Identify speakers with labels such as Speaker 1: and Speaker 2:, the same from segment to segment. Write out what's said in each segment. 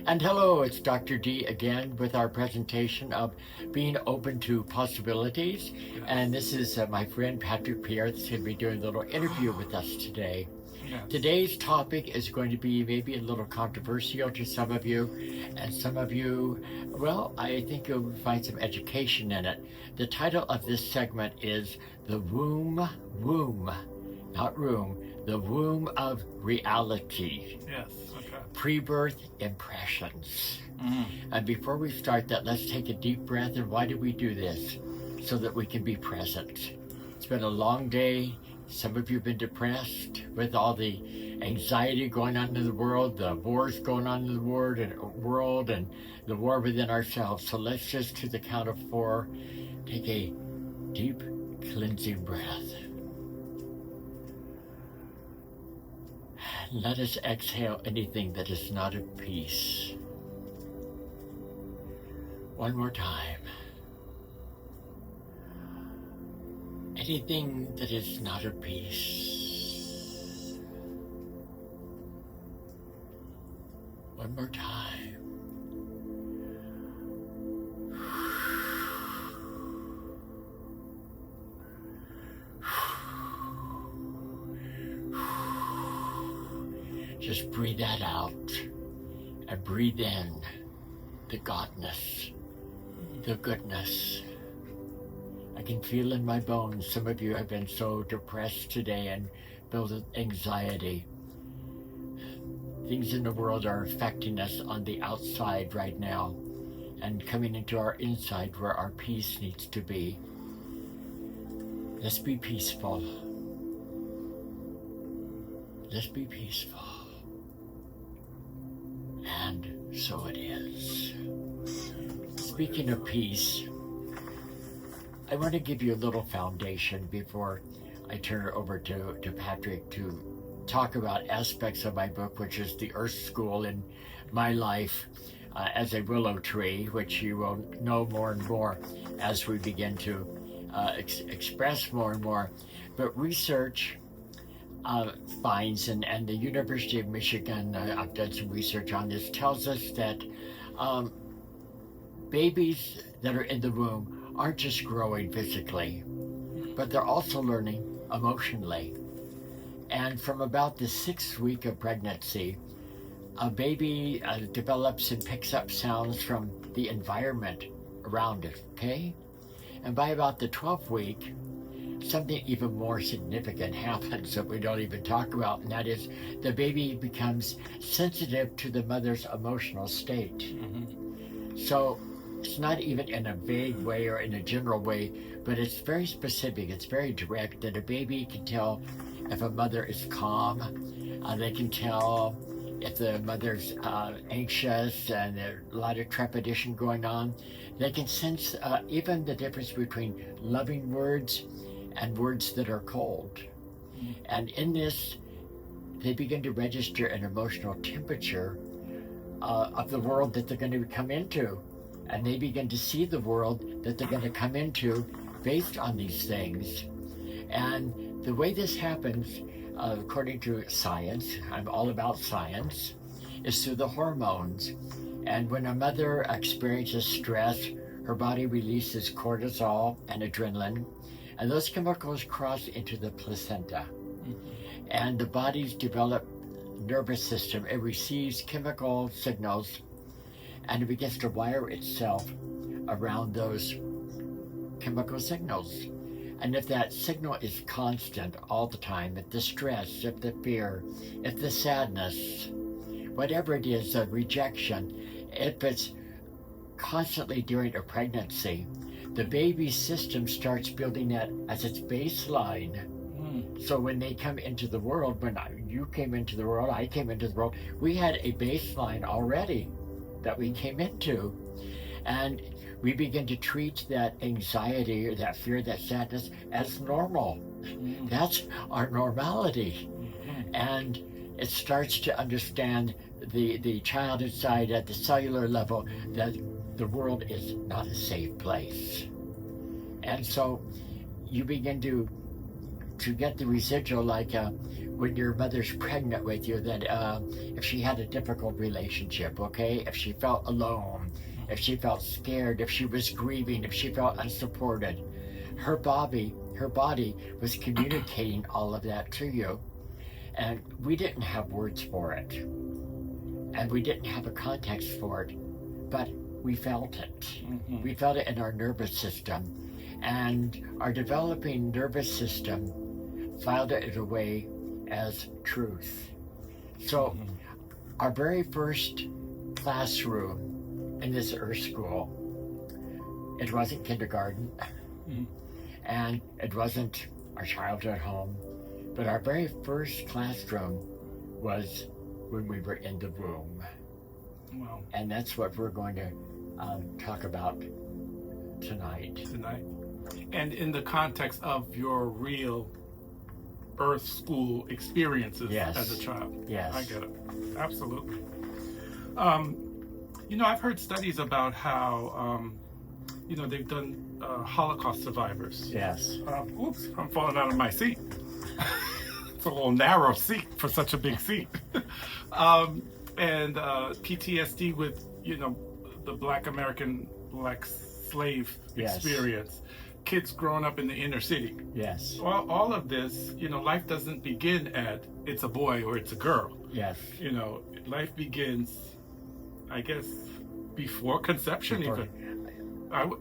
Speaker 1: And hello, it's Dr. D again with our presentation of being open to possibilities.
Speaker 2: Yes.
Speaker 1: And this is my friend Patrick Pierre that's going to be doing a little interview with us today.
Speaker 2: Yes.
Speaker 1: Today's topic is going to be maybe a little controversial to some of you, and some of you, well, I think you'll find some education in it. The title of this segment is The Womb, not room, the womb of reality.
Speaker 2: Yes. Okay.
Speaker 1: Pre-birth impressions.
Speaker 2: Mm.
Speaker 1: And before we start that, let's take a deep breath. And why do we do this? So that we can be present. It's been a long day. Some of you have been depressed with all the anxiety going on in the world, the wars going on in the world, and the war within ourselves. So let's just, to the count of 4, take a deep cleansing breath. Let us exhale anything that is not of peace. One more time. Anything that is not of peace. One more time. Just breathe that out and breathe in the godness, the goodness. I can feel in my bones. Some of you have been so depressed today and filled with anxiety. Things in the world are affecting us on the outside right now and coming into our inside where our peace needs to be. Let's be peaceful. Let's be peaceful. And so it is. Speaking of peace, I want to give you a little foundation before I turn it over to Patrick to talk about aspects of my book, which is the Earth School in my life as a willow tree, which you will know more and more as we begin to express more and more. But research finds, and the University of Michigan, I've done some research on this, tells us that babies that are in the womb aren't just growing physically, but they're also learning emotionally. And from about the 6th week of pregnancy, a baby develops and picks up sounds from the environment around it, okay? And by about the 12th week, something even more significant happens that we don't even talk about, and that is the baby becomes sensitive to the mother's emotional state.
Speaker 2: Mm-hmm.
Speaker 1: So it's not even in a vague way or in a general way, but it's very specific, it's very direct, that a baby can tell if a mother is calm. They can tell if the mother's anxious and there's a lot of trepidation going on. They can sense even the difference between loving words and words that are cold. And in this, they begin to register an emotional temperature of the world that they're going to come into. And they begin to see the world that they're going to come into based on these things. And the way this happens, according to science, I'm all about science, is through the hormones. And when a mother experiences stress, her body releases cortisol and adrenaline, and those chemicals cross into the placenta. Mm-hmm. And the body's developed nervous system, it receives chemical signals and it begins to wire itself around those chemical signals. And if that signal is constant all the time, if the stress, if the fear, if the sadness, whatever it is, the rejection, if it's constantly during a pregnancy, the baby's system starts building that as its baseline. So when they come into the world, when you came into the world, I came into the world, we had a baseline already that we came into. And we begin to treat that anxiety or that fear, that sadness as normal. Mm-hmm. That's our normality. Mm-hmm. And it starts to understand the child inside at the cellular level that the world is not a safe place. And so you begin to to get the residual, like when your mother's pregnant with you, that if she had a difficult relationship, okay, if she felt alone, if she felt scared, if she was grieving, if she felt unsupported, her body was communicating all of that to you. And we didn't have words for it. And we didn't have a context for it. But we felt it. Mm-hmm. We felt it in our nervous system. And our developing nervous system filed it away as truth. So our very first classroom in this Earth School, it wasn't kindergarten, and it wasn't our childhood home, but our very first classroom was when we were in the womb.
Speaker 2: Wow.
Speaker 1: And that's what we're going to talk about tonight.
Speaker 2: And in the context of your real Earth School experiences as a child.
Speaker 1: Yes.
Speaker 2: I get it. Absolutely. I've heard studies about how, they've done Holocaust survivors.
Speaker 1: Yes.
Speaker 2: Oops, I'm falling out of my seat. It's a little narrow seat for such a big seat. And PTSD with, the Black slave experience. Kids growing up in the inner city.
Speaker 1: Yes.
Speaker 2: All of this, life doesn't begin at it's a boy or it's a girl.
Speaker 1: Yes.
Speaker 2: Life begins, I guess, before conception even.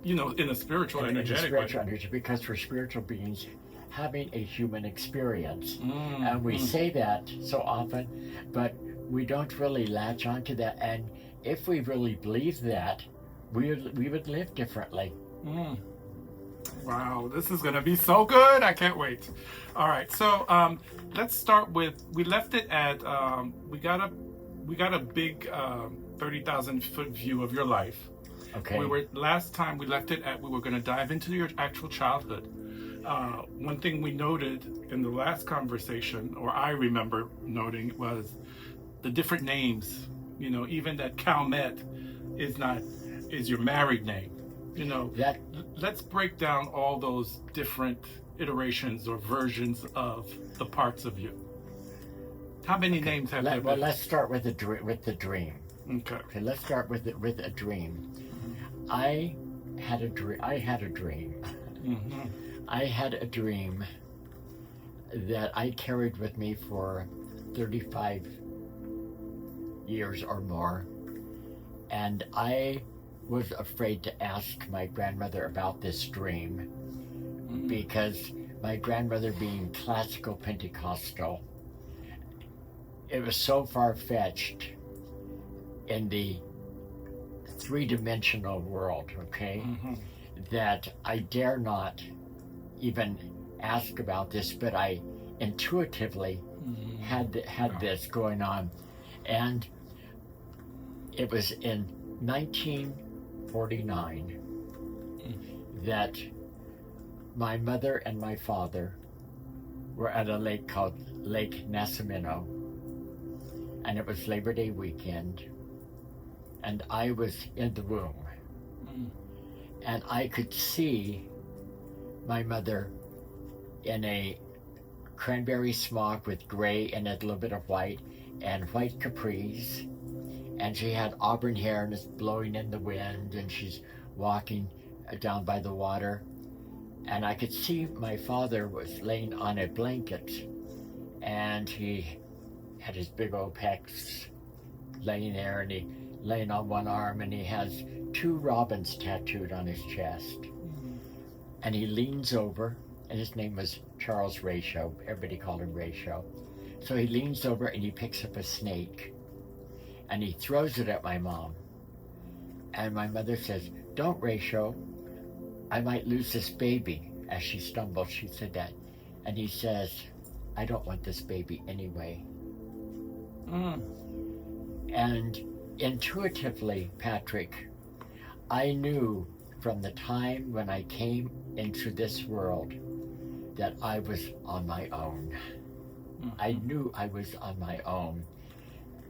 Speaker 2: In a spiritual, energetic way.
Speaker 1: Because we're spiritual beings having a human experience. And we say that so often, but we don't really latch onto that. And if we really believe that, we would live differently.
Speaker 2: Wow, this is going to be so good. I can't wait. All right, so let's start with, we left it at, we got a big 30,000 foot view of your life.
Speaker 1: Okay.
Speaker 2: Last time we left it at, we were going to dive into your actual childhood. One thing we noted in the last conversation, or I remember noting, was the different names. Even that Calmet is your married name. Let's break down all those different iterations or versions of the parts of you. How many names have there been?
Speaker 1: Well, let's start with the dream.
Speaker 2: Okay.
Speaker 1: Let's start with a dream. I had a dream. I had a dream that I carried with me for 35 years or more, and I was afraid to ask my grandmother about this dream because my grandmother, being classical Pentecostal, it was so far-fetched in the three-dimensional world, okay, that I dare not even ask about this, but I intuitively had this going on. And it was in 1949 that my mother and my father were at a lake called Lake Nacimiento, and it was Labor Day weekend, and I was in the womb, and I could see my mother in a cranberry smock with gray and a little bit of white, and white capris, and she had auburn hair and it's blowing in the wind, and she's walking down by the water. And I could see my father was laying on a blanket, and he had his big old pecs laying there, and he laying on one arm, and he has two robins tattooed on his chest. And he leans over, and his name was Charles Ratio. Everybody called him Ratio. So he leans over and he picks up a snake, and he throws it at my mom. And my mother says, "Don't, Ratio. I might lose this baby." As she stumbled, she said that. And he says, "I don't want this baby anyway." And intuitively, Patrick, I knew from the time when I came into this world that I was on my own. I knew I was on my own,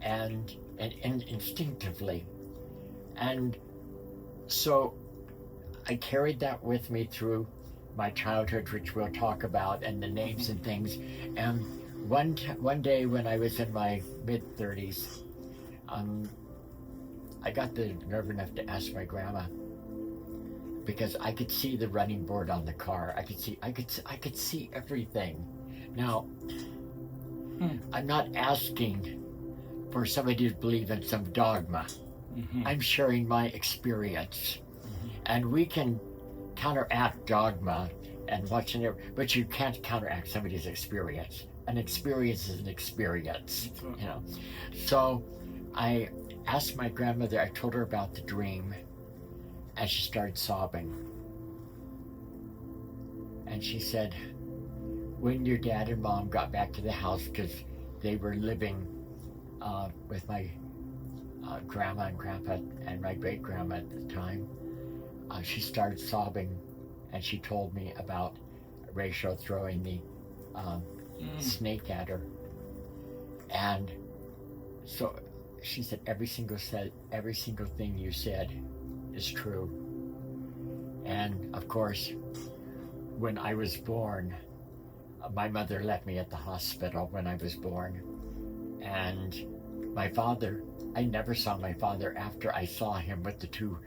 Speaker 1: and instinctively. And so I carried that with me through my childhood, which we'll talk about, and the names and things. And one day when I was in my mid-30s, I got the nerve enough to ask my grandma, because I could see the running board on the car. I could see everything. Now, I'm not asking for somebody to believe in some dogma. I'm sharing my experience, and we can counteract dogma and watching it, but you can't counteract somebody's experience. An experience is an experience, you know. So I asked my grandmother, I told her about the dream, and she started sobbing. And she said, when your dad and mom got back to the house, because they were living with my grandma and grandpa and my great grandma at the time, she started sobbing, and she told me about Rachel throwing the snake at her. And so she said, every single thing you said is true. And of course, when I was born, my mother left me at the hospital when I was born. And my father, I never saw my father after I saw him with the two,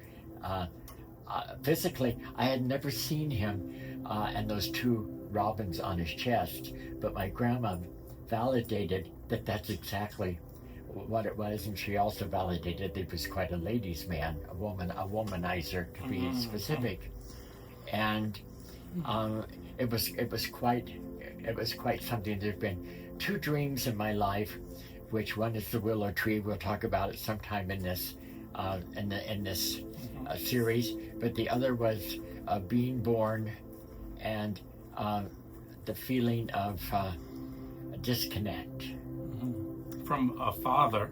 Speaker 1: physically, I had never seen him and those two robins on his chest, but my grandma validated that that's exactly what it was, and she also validated that he was quite a ladies' man, a womanizer to be specific. And it was quite something. There's been two dreams in my life, which one is the willow tree. We'll talk about it sometime in this series. But the other was being born, and the feeling of disconnect
Speaker 2: from a father,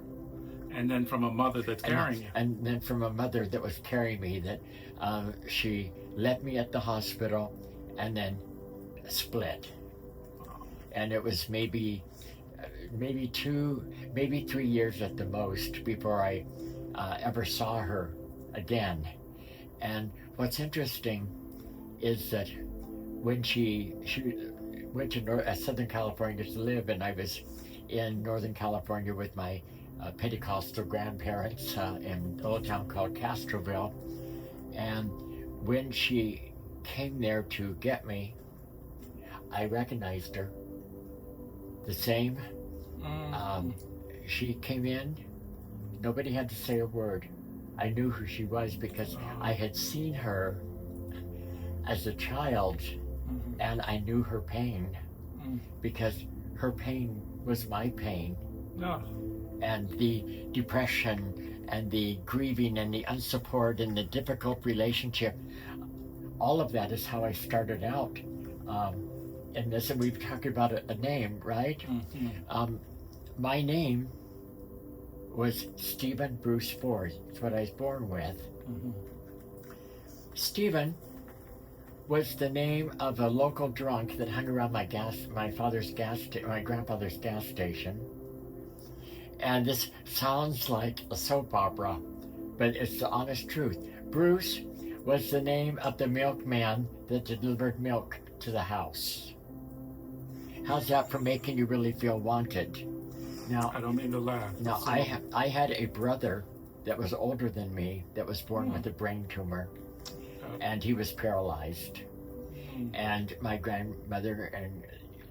Speaker 2: and then from a mother that's carrying you.
Speaker 1: And then from a mother that was carrying me, that she left me at the hospital and then split. And it was maybe 3 years at the most before I ever saw her again. And what's interesting is that when she went to Southern California to live, and I was in Northern California with my Pentecostal grandparents in a little town called Castroville. And when she came there to get me, I recognized her. The same. She came in, nobody had to say a word. I knew who she was because I had seen her as a child, and I knew her pain because her pain was my pain. And the depression and the grieving and the unsupport and the difficult relationship, all of that is how I started out in this. And we've talked about a name, right? My name was Stephen Bruce Ford. It's what I was born with. Stephen was the name of a local drunk that hung around my grandfather's gas station. And this sounds like a soap opera, but it's the honest truth. Bruce was the name of the milkman that delivered milk to the house. How's that for making you really feel wanted? Now,
Speaker 2: I don't mean to laugh.
Speaker 1: Now, I had a brother that was older than me that was born with a brain tumor, and he was paralyzed. And my grandmother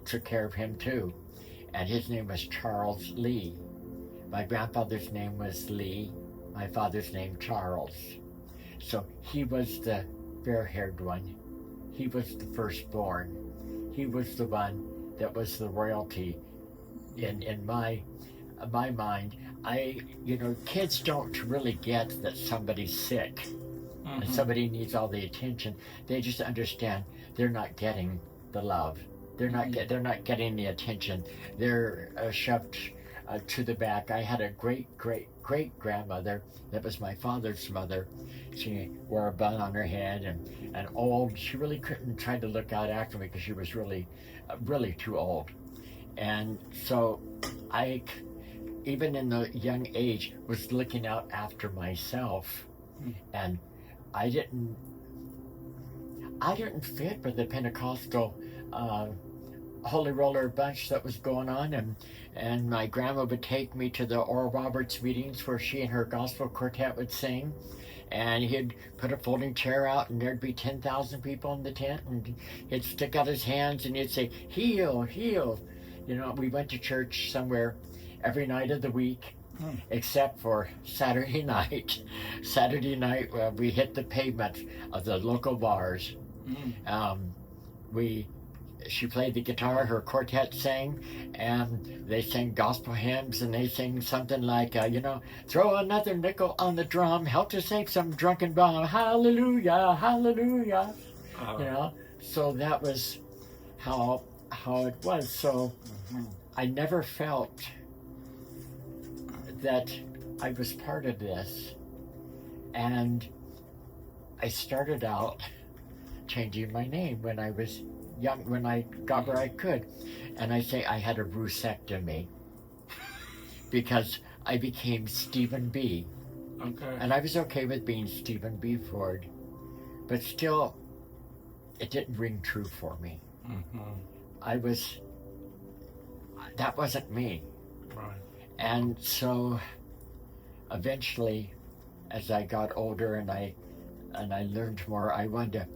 Speaker 1: took care of him too, and his name was Charles Lee. My grandfather's name was Lee, my father's name Charles. So he was the fair-haired one. He was the firstborn. He was the one that was the royalty. In my mind, kids don't really get that somebody's sick and somebody needs all the attention. They just understand they're not getting the love. They're not getting the attention. They're shoved to the back. I had a great grandmother that was my father's mother. She wore a bun on her head and old. She really couldn't try to look out after me because she was really too old. And so I, even in the young age, was looking out after myself. And I I didn't fit with the Pentecostal holy roller bunch that was going on, and my grandma would take me to the Oral Roberts meetings where she and her gospel quartet would sing, and he'd put a folding chair out and there'd be 10,000 people in the tent, and he'd stick out his hands and he'd say, heal, heal. You know, we went to church somewhere every night of the week except for Saturday night. Saturday night, we hit the pavement of the local bars. She played the guitar, her quartet sang, and they sang gospel hymns, and they sang something like, throw another nickel on the drum, help to save some drunken bum, hallelujah, hallelujah. So that was how it was. So I never felt that I was part of this, and I started out changing my name when I was young, when I got where I could, and I say I had a brucectomy because I became Stephen B.
Speaker 2: Okay.
Speaker 1: And I was okay with being Stephen B. Ford, but still, it didn't ring true for me. That wasn't me.
Speaker 2: Right.
Speaker 1: And so, eventually, as I got older and I learned more, I wanted to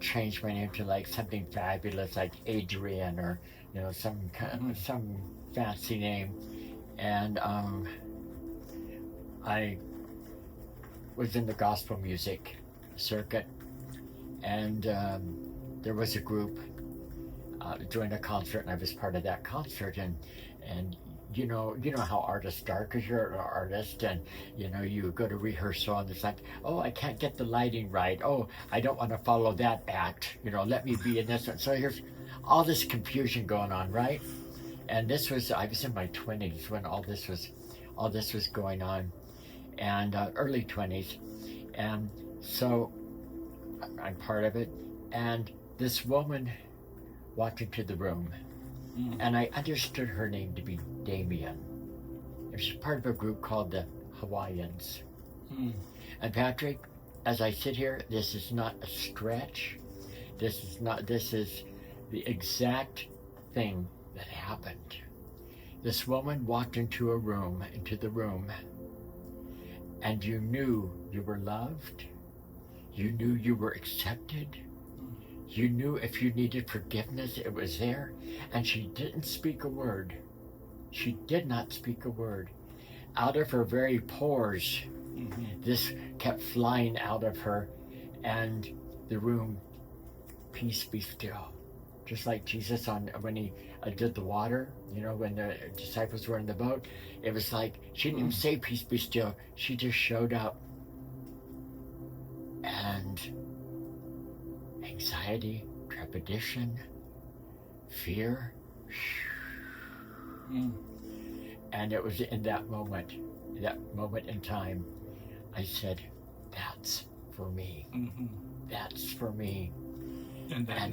Speaker 1: change my name to like something fabulous, like Adrian, or some fancy name. And I was in the gospel music circuit, and there was a group doing a concert, and I was part of that concert, and you know how artists are, because you're an artist, and you go to rehearsal and it's like, oh, I can't get the lighting right, oh, I don't want to follow that act, let me be in this one. So here's all this confusion going on, right? And I was in my 20s when all this was going on, and early 20s, and so I'm part of it. And this woman walked into the room, and I understood her name to be Damien. She's part of a group called the Hawaiians. And Patrick, as I sit here, this is not a stretch. This is the exact thing that happened. This woman walked into the room, and you knew you were loved. You knew you were accepted. You knew if you needed forgiveness, it was there. And she didn't speak a word. She did not speak a word. Out of her very pores, this kept flying out of her. And the room, peace be still. Just like Jesus when he did the water, when the disciples were in the boat, it was like, she didn't even say peace be still. She just showed up. And anxiety, trepidation, fear. And it was in that moment in time, I said, that's for me. That's for me.
Speaker 2: And that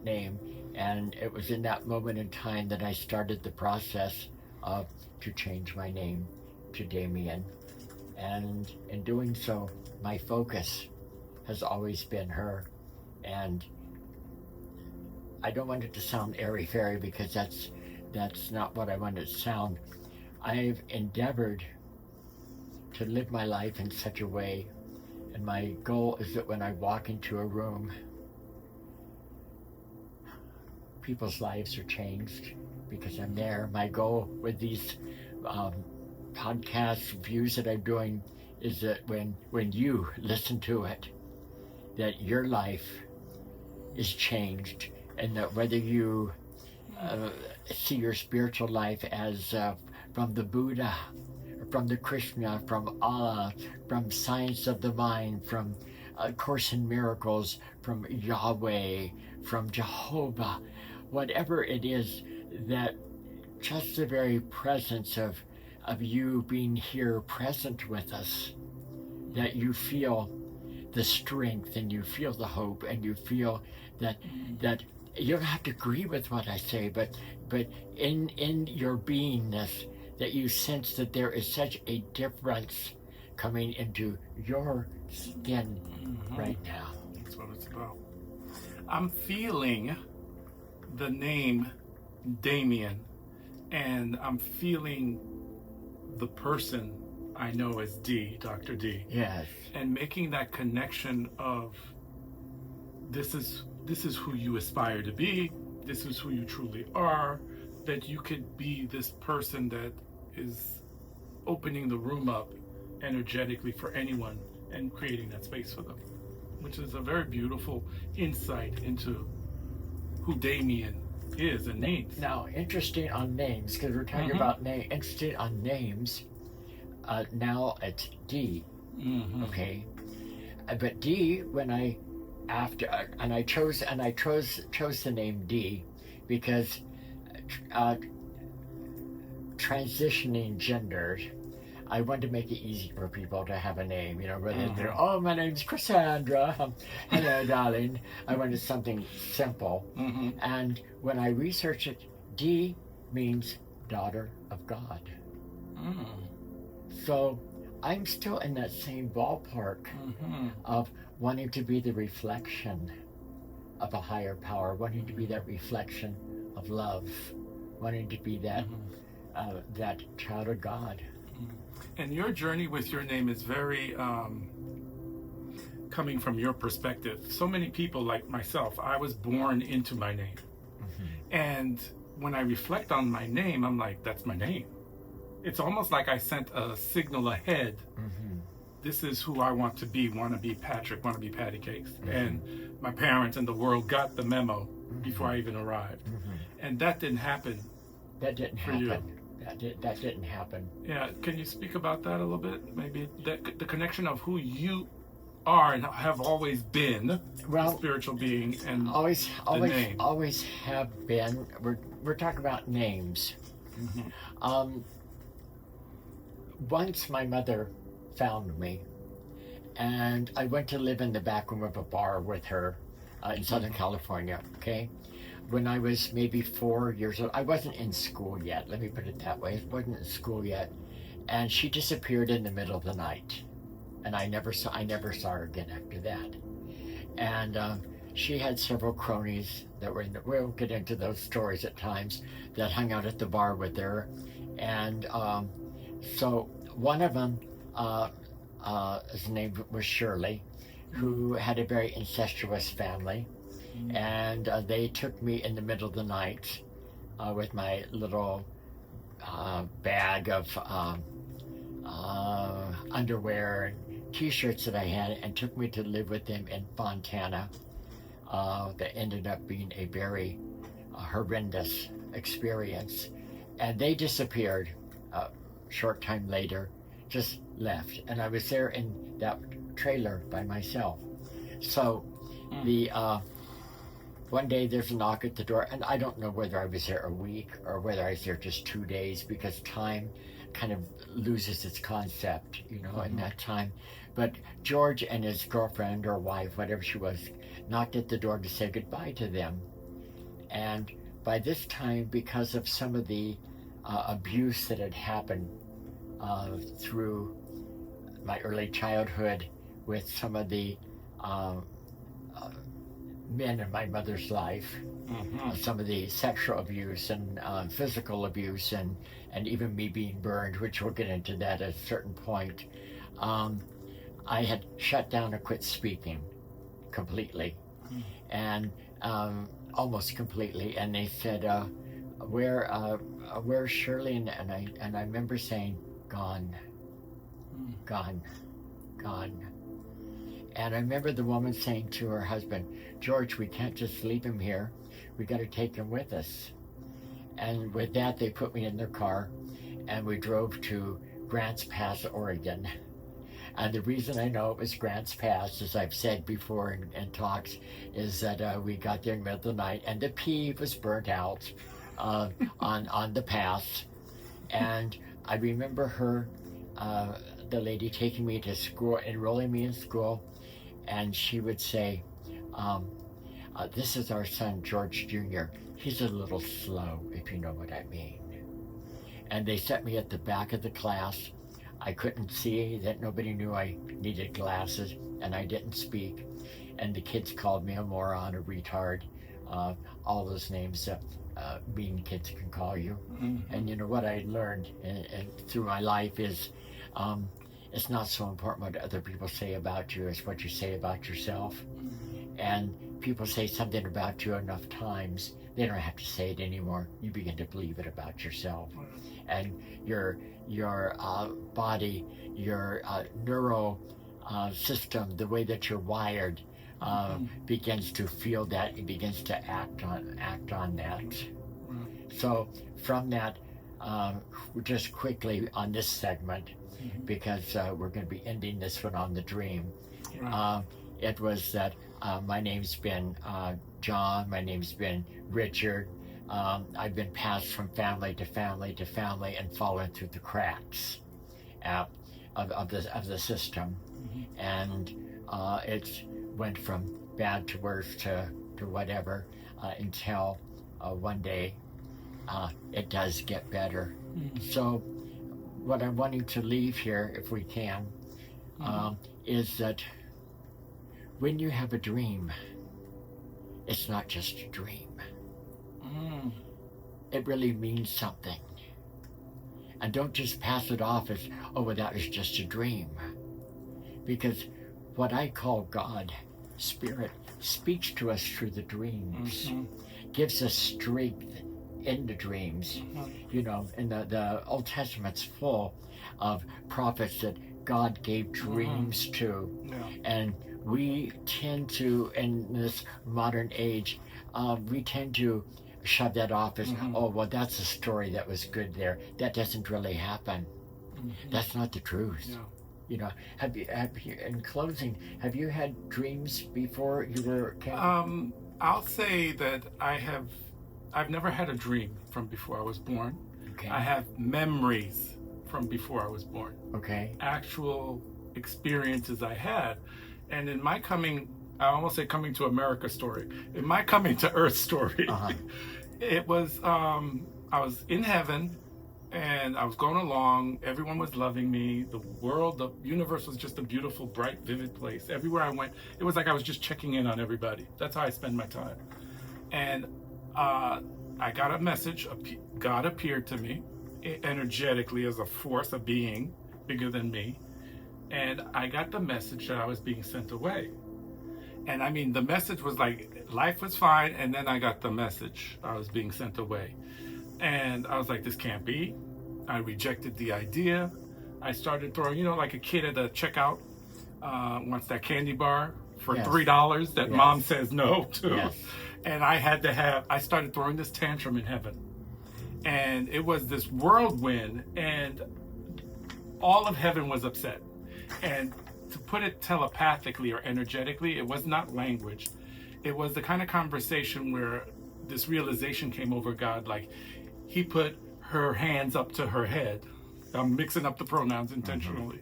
Speaker 2: name.
Speaker 1: And it was in that moment in time that I started the process to change my name to Damien. And in doing so, my focus has always been her. And I don't want it to sound airy-fairy, because that's not what I want it to sound. I've endeavored to live my life in such a way, and my goal is that when I walk into a room, people's lives are changed because I'm there. My goal with these podcast views that I'm doing is that when you listen to it, that your life is changed, and that whether you see your spiritual life as from the Buddha, from the Krishna, from Allah, from Science of the Mind, from Course in Miracles, from Yahweh, from Jehovah, whatever it is, that just the very presence of you being here present with us, that you feel the strength, and you feel the hope, and you feel that you don't have to agree with what I say, but in your beingness, that you sense that there is such a difference coming into your skin right now.
Speaker 2: That's what it's about. I'm feeling the name Damien, and I'm feeling the person I know as D, Dr. D.
Speaker 1: Yes.
Speaker 2: And making that connection of this is who you aspire to be, this is who you truly are, that you could be this person that is opening the room up energetically for anyone and creating that space for them, which is a very beautiful insight into who Damien is and means.
Speaker 1: Now, interesting on names, because we're talking about interesting on names. Now it's D. Okay, but D, when I chose the name D because transitioning genders, I wanted to make it easy for people to have a name, rather than, oh, my name's Cassandra. Hello, darling. I wanted something simple. And when I researched it, D means daughter of God. So I'm still in that same ballpark of wanting to be the reflection of a higher power, wanting to be that reflection of love, wanting to be that that child of God.
Speaker 2: And your journey with your name is very coming from your perspective. So many people, like myself, I was born into my name. And when I reflect on my name, I'm like, that's my name. It's almost like I sent a signal ahead. This is who I want to be Patrick, want to be Patty Cakes. And my parents and the world got the memo before I even arrived. And that didn't happen.
Speaker 1: That didn't
Speaker 2: for
Speaker 1: happen.
Speaker 2: you.
Speaker 1: That didn't happen.
Speaker 2: Yeah, can you speak about that a little bit? Maybe the connection of who you are and have always been, a spiritual being, and
Speaker 1: always
Speaker 2: name.
Speaker 1: Always have been. We're talking about names. Once my mother found me, and I went to live in the back room of a bar with her in Southern California. Okay. When I was maybe 4 years old, I wasn't in school yet. Let me put it that way. I wasn't in school yet, and she disappeared in the middle of the night, and I never saw her again after that. And she had several cronies that were we'll get into those stories at times, that hung out at the bar with her, and so one of them, his name was Shirley, who had a very incestuous family. And they took me in the middle of the night with my little bag of underwear and t-shirts that I had, and took me to live with them in Fontana. That ended up being a very horrendous experience. And they disappeared a short time later, just left. And I was there in that trailer by myself. So the one day there's a knock at the door, and I don't know whether I was there a week or whether I was there just 2 days, because time kind of loses its concept, in that time. But George and his girlfriend or wife, whatever she was, knocked at the door to say goodbye to them. And by this time, because of some of the abuse that had happened through my early childhood with some of the men in my mother's life, some of the sexual abuse and physical abuse, and even me being burned, which we'll get into that at a certain point. I had shut down and quit speaking completely, and almost completely. And they said, "Where's Shirley?" And I remember saying, "Gone, gone, gone." And I remember the woman saying to her husband, "George, we can't just leave him here. We got to take him with us." And with that, they put me in their car, and we drove to Grants Pass, Oregon. And the reason I know it was Grants Pass, as I've said before in talks, is that we got there in the middle of the night, and the pee was burnt out on the pass. And I remember her, the lady, taking me to school, enrolling me in school, and she would say, "This is our son, George Jr. He's a little slow, if you know what I mean." And they set me at the back of the class. I couldn't see, that nobody knew I needed glasses, and I didn't speak. And the kids called me a moron, a retard, all those names that mean kids can call you.
Speaker 2: Mm-hmm.
Speaker 1: And you know what I learned and through my life is it's not so important what other people say about you, it's what you say about yourself. And people say something about you enough times, they don't have to say it anymore. You begin to believe it about yourself. And your body, your neuro system, the way that you're wired, begins to feel that. It begins to act on that. So from that, just quickly on this segment, because we're going to be ending this one on the dream. It was that my name's been John. My name's been Richard. I've been passed from family to family to family and fallen through the cracks of the system, and it's went from bad to worse to whatever until one day it does get better. So what I'm wanting to leave here, if we can, is that when you have a dream, it's not just a dream. It really means something. And don't just pass it off as, oh, well, that was just a dream. Because what I call God, Spirit, speaks to us through the dreams, gives us strength in the dreams. You know, and the Old Testament's full of prophets that God gave dreams to. And we tend to, in this modern age, we tend to shove that off as, oh, well, that's a story that was good there. That doesn't really happen. That's not the truth. You know, have you, in closing, have you had dreams before you were camping?
Speaker 2: I'll say that I've never had a dream from before I was born.
Speaker 1: Okay.
Speaker 2: I have memories from before I was born.
Speaker 1: Okay.
Speaker 2: Actual experiences I had. And in my coming, I almost say coming to America story, in my coming to Earth story, it was, I was in heaven and I was going along. Everyone was loving me. The world, the universe was just a beautiful, bright, vivid place. Everywhere I went, it was like I was just checking in on everybody. That's how I spend my time. And I got a message. God appeared to me energetically as a force, a being bigger than me. And I got the message that I was being sent away. And I mean, the message was like, life was fine. And then I got the message I was being sent away. And I was like, this can't be. I rejected the idea. I started throwing, you know, like a kid at a checkout wants that candy bar for $3 that mom says no to. And I started throwing this tantrum in heaven. And it was this whirlwind, and all of heaven was upset. And to put it telepathically or energetically, it was not language. It was the kind of conversation where this realization came over God, like he put her hands up to her head. I'm mixing up the pronouns intentionally.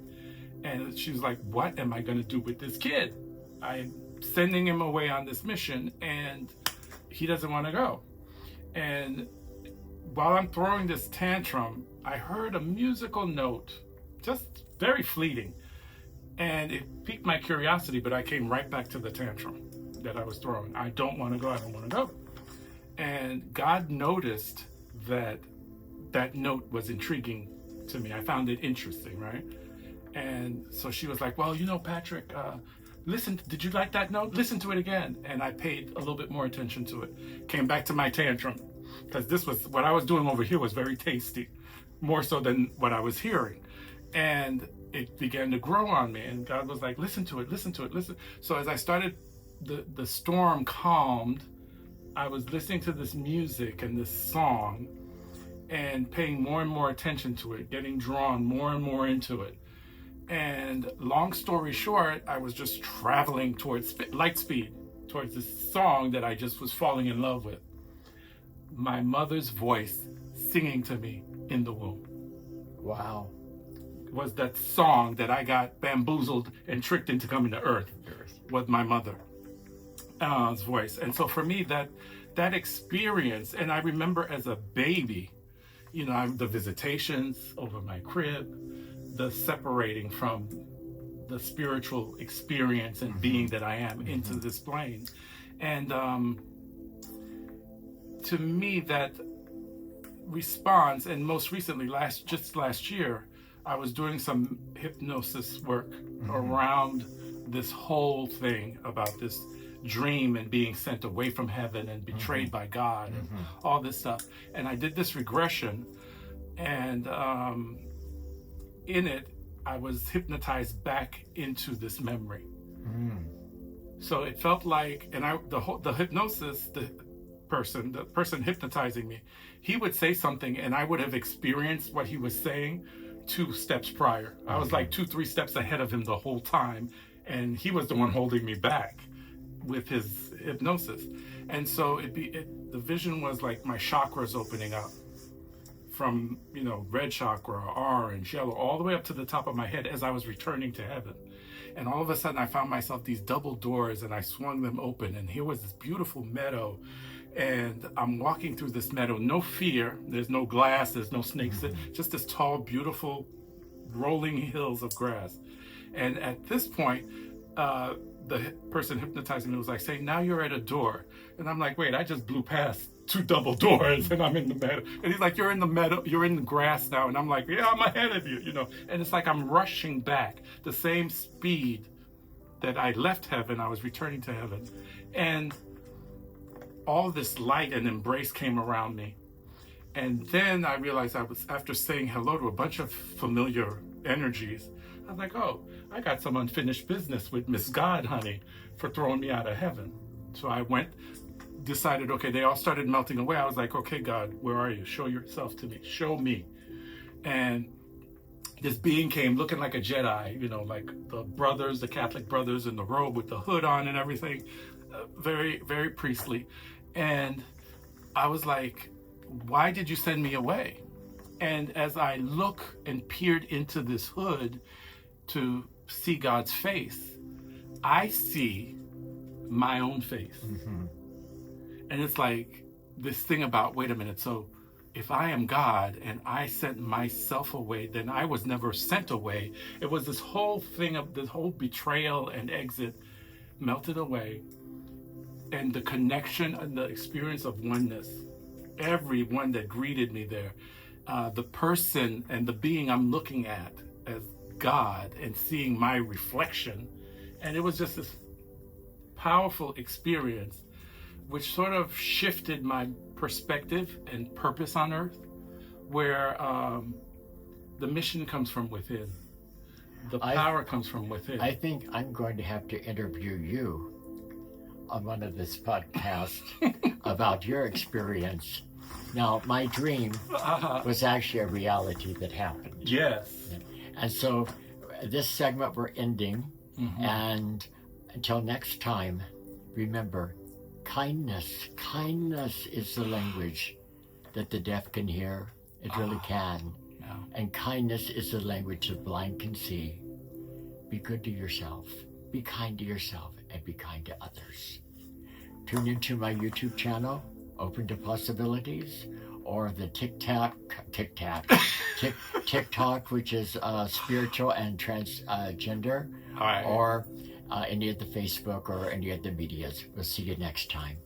Speaker 2: And she was like, what am I going to do with this kid? I'm sending him away on this mission and he doesn't want to go. And while I'm throwing this tantrum, I heard a musical note, just very fleeting. And it piqued my curiosity, but I came right back to the tantrum that I was throwing. I don't want to go. I don't want to go. And God noticed that that note was intriguing to me. I found it interesting, right? And so she was like, well, you know, Patrick, listen, did you like that note? Listen to it again. And I paid a little bit more attention to it. Came back to my tantrum, because this was, what I was doing over here was very tasty, more so than what I was hearing. And it began to grow on me. And God was like, listen to it, listen to it, listen. So as I started, the storm calmed, I was listening to this music and this song and paying more and more attention to it, getting drawn more and more into it. And long story short, I was just traveling towards light speed, towards this song that I just was falling in love with. My mother's voice singing to me in the womb.
Speaker 1: Wow.
Speaker 2: Was that song that I got bamboozled and tricked into coming to Earth with my mother's voice. And so for me, that experience, and I remember as a baby, you know, the visitations over my crib, the separating from the spiritual experience and being that I am into this plane. And to me, that response, and most recently, just last year, I was doing some hypnosis work around this whole thing about this dream and being sent away from heaven and betrayed by God and all this stuff. And I did this regression, and in it, I was hypnotized back into this memory. So it felt like, and the hypnosis, the person hypnotizing me, he would say something and I would have experienced what he was saying 2 steps prior. I was like 2-3 steps ahead of him the whole time, and he was the one holding me back with his hypnosis. And so the vision was like my chakras opening up from, red chakra, orange, yellow, all the way up to the top of my head as I was returning to heaven. And all of a sudden I found myself these double doors, and I swung them open, and here was this beautiful meadow, and I'm walking through this meadow, no fear, there's no glass, there's no snakes, just this tall, beautiful, rolling hills of grass. And at this point, the person hypnotizing me was like saying, now you're at a door. And I'm like, wait, I just blew past 2 double doors and I'm in the meadow. And he's like, you're in the meadow, you're in the grass now. And I'm like, yeah, I'm ahead of you, And it's like I'm rushing back the same speed that I left heaven, I was returning to heaven. And all this light and embrace came around me. And then I realized after saying hello to a bunch of familiar energies, I was like, oh, I got some unfinished business with Miss God, honey, for throwing me out of heaven. So I decided, okay, they all started melting away. I was like, okay, God, where are you? Show yourself to me. Show me. And this being came looking like a Jedi, like the Catholic brothers in the robe with the hood on and everything. Very, very priestly. And I was like, why did you send me away? And as I look and peered into this hood to see God's face, I see my own face. And it's like this thing about, wait a minute, so if I am God and I sent myself away, then I was never sent away. It was this whole thing of this whole betrayal and exit melted away. And the connection and the experience of oneness, everyone that greeted me there, the person and the being I'm looking at as God and seeing my reflection. And it was just this powerful experience which sort of shifted my perspective and purpose on earth, where the mission comes from within. The power comes from within.
Speaker 1: I think I'm going to have to interview you on one of this podcast about your experience. Now, my dream was actually a reality that happened.
Speaker 2: Yes.
Speaker 1: And so this segment we're ending, and until next time, remember, kindness is the language that the deaf can hear. It really can.
Speaker 2: Yeah.
Speaker 1: And kindness is the language the blind can see. Be good to yourself, be kind to yourself, and be kind to others. Tune into my YouTube channel, Open to Possibilities, or the TikTok, which is spiritual and transgender, or any of the Facebook or any of the medias. We'll see you next time.